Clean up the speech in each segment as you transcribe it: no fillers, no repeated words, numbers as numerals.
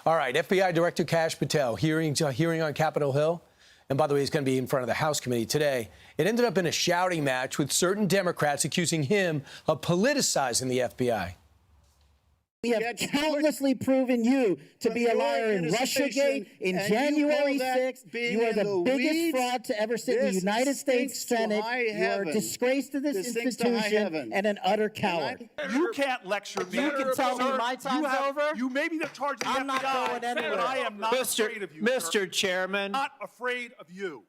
All right, FBI Director Kash Patel hearing on Capitol Hill. And by the way, he's going to be in front of the House committee today. It ended up in a shouting match with certain Democrats accusing him of politicizing the FBI. We have countlessly proven you to be a liar in Russiagate, in January 6th. You are the biggest fraud to ever sit in the United States Senate. You are a disgrace to this institution and an utter coward. You can't lecture me. You can tell me my time's over. You may be the charge of the I'm not FBI, going anywhere. but I am not afraid of you, Mr. Chairman. Not afraid of you.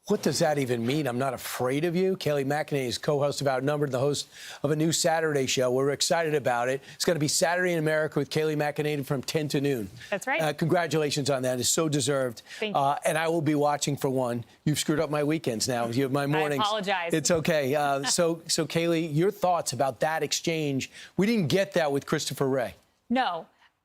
What does that even mean? I'm not afraid of you. Kayleigh McEnany is co-host of Outnumbered, the host of a new Saturday show. We're excited about it. It's going to be Saturday in America with Kayleigh McEnany from 10 to noon. That's right. Congratulations on that. It's so deserved. Thank you. And I will be watching for one. You've screwed up my weekends now. You have my mornings. I apologize. It's okay. So Kayleigh, your thoughts about that exchange? We didn't get that with Christopher Wray. No.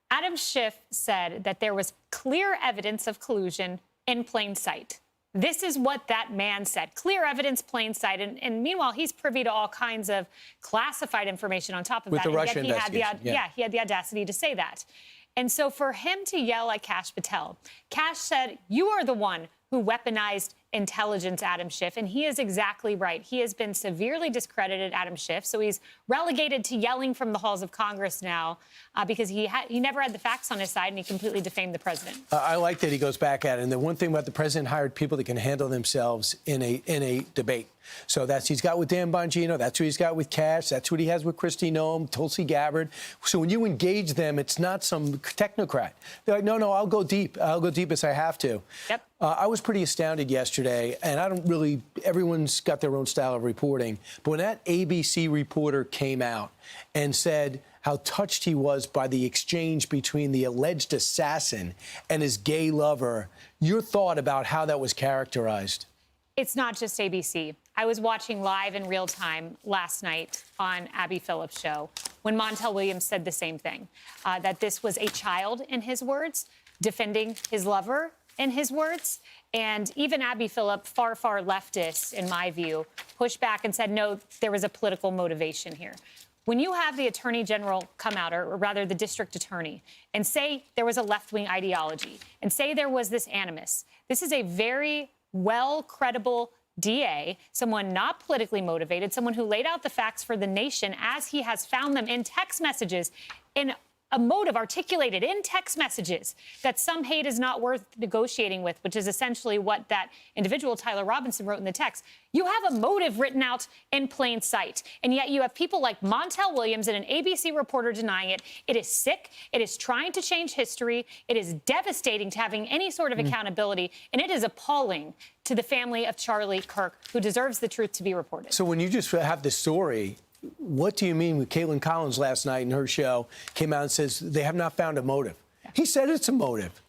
Adam Schiff said that there was clear evidence of collusion in plain sight. This is what that man said. Clear evidence, plain sight. And meanwhile, he's privy to all kinds of classified information on top of with that. The Russia he had he had the audacity to say that. And so for him to yell at Kash Patel, Kash said, you are the one who weaponized intelligence, Adam Schiff. And he is exactly right. He has been severely discredited, Adam Schiff. So he's relegated to yelling from the halls of Congress now because he never had the facts on his side and he completely defamed the president. I like that he goes back at it. And the one thing about the president hired people that can handle themselves in a debate. So that's he's got with Dan Bongino. That's what he's got with Kash. That's what he has with Kristi Noem, Tulsi Gabbard. So when you engage them, it's not some technocrat. They're like, no, I'll go deep. I'll go deep as I have to. Yep. I was pretty astounded yesterday, and I don't really, everyone's got their own style of reporting, but when that ABC reporter came out and said how touched he was by the exchange between the alleged assassin and his gay lover, your thought about how that was characterized? It's not just ABC. I was watching live in real time last night on Abby Phillips' show when Montel Williams said the same thing, that this was a child, in his words, defending his lover, in his words. And even Abby Phillip, far leftist, in my view, pushed back and said, no, there was a political motivation here. When you have the attorney general come out, or rather the district attorney, and say there was a left-wing ideology, and say there was this animus, this is a very credible DA, someone not politically motivated, someone who laid out the facts for the nation as he has found them in text messages, in a motive articulated in text messages that some hate is not worth negotiating with, which is essentially what that individual, Tyler Robinson, wrote in the text. You have a motive written out in plain sight. And yet you have people like Montel Williams and an ABC reporter denying it. It is sick. It is trying to change history. It is devastating to having any sort of accountability. And it is appalling to the family of Charlie Kirk, who deserves the truth to be reported. So when you just have the story, what do you mean with Caitlin Collins last night in her show came out and says they have not found a motive? Yeah. He said it's a motive.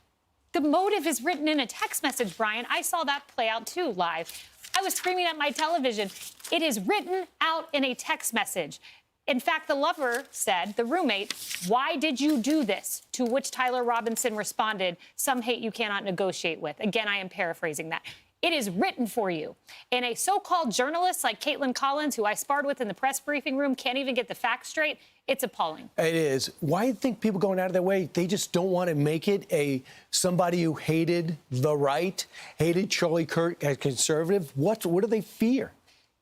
The motive is written in a text message, Brian. I saw that play out, too, live. I was screaming at my television. It is written out in a text message. In fact, the lover said, the roommate, why did you do this? To which Tyler Robinson responded, some hate you cannot negotiate with. Again, I am paraphrasing that. It is written for you. And a so-called journalist like Caitlin Collins, who I sparred with in the press briefing room, can't even get the facts straight. It's appalling. It is. Why do you think people going out of their way, they just don't want to make it somebody who hated the right, hated Charlie Kirk as conservative? What do they fear?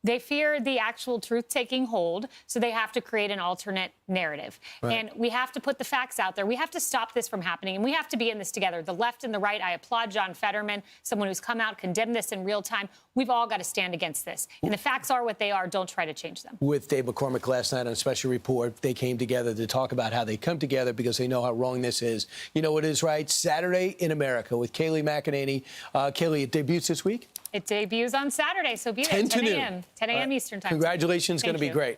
They fear the actual truth taking hold, so they have to create an alternate narrative. Right. And we have to put the facts out there. We have to stop this from happening, and we have to be in this together. The left and the right, I applaud John Fetterman, someone who's come out, condemned this in real time. We've all got to stand against this. And the facts are what they are. Don't try to change them. With Dave McCormick last night on a special report, they came together to talk about how they come together because they know how wrong this is. You know what is right? Saturday in America with Kayleigh McEnany. Kayleigh, it debuts this week? It debuts on Saturday, so be there, 10 a.m. 10 a.m. Eastern time. Congratulations. It's going to be great.